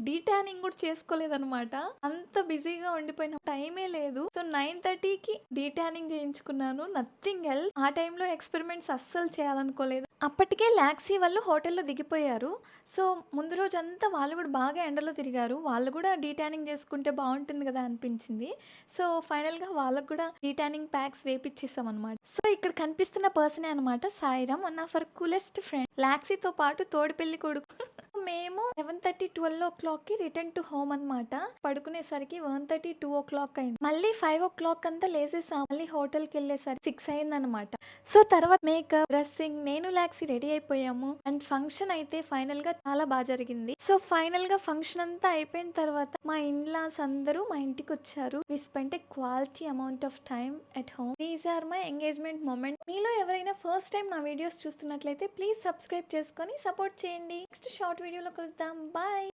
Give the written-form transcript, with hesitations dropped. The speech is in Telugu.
డీటానింగ్ కూడా చేసుకోలేదనమాట. అంత బిజీగా ఉండిపోయిన టైమే లేదు. సో 9:30కి డీటానింగ్ చేయించుకున్నాను. Nothing else. ఆ టైంలో ఎక్స్పెరిమెంట్స్ అస్సలు చేయాలనుకోలేదు. అప్పటికే లాక్సీ వాళ్ళు హోటల్లో దిగిపోయారు. సో ముందు రోజంతా వాళ్ళు కూడా బాగా ఎండలో తిరిగారు. వాళ్ళు కూడా డీటానింగ్ చేసుకుంటే బాగుంటుంది కదా అనిపించింది. సో ఫైనల్గా వాళ్ళకు కూడా డీటానింగ్ ప్యాక్స్ వేపిచ్చేసాం అనమాట. సో ఇక్కడ కనిపిస్తున్న పర్సనే అనమాట Sairam, one of our coolest friend. లాక్సీతో పాటు తోడు పెళ్లి కొడుకు. మేము 11:30, 12 రిటర్న్ టు హోమ్ అనమాట. పడుకునేసరికి 1:30, 2 అయింది. మళ్ళీ 5 అంతా లేసేసాం. మళ్ళీ హోటల్కి వెళ్ళేసరికి 6 అయిందనమాట. సో తర్వాత మేకప్, డ్రెస్సింగ్, నేను లాక్సీ రెడీ అయిపోయాము. అండ్ ఫంక్షన్ అయితే ఫైనల్ గా చాలా బాగా జరిగింది. సో ఫైనల్ గా ఫంక్షన్ అంతా అయిపోయిన తర్వాత మా ఇన్లాస్ అందరూ మా ఇంటికి వచ్చారు. We spent a quality amount of time at home. These are my engagement moment. మీలో ఎవరైనా ఫస్ట్ టైం నా వీడియోస్ చూస్తున్నట్లయితే ప్లీజ్ సబ్స్క్రైబ్ చేసుకొని సపోర్ట్ చేయండి. నెక్స్ట్ షార్ట్ వీడియోలో కలుద్దాం. బాయ్.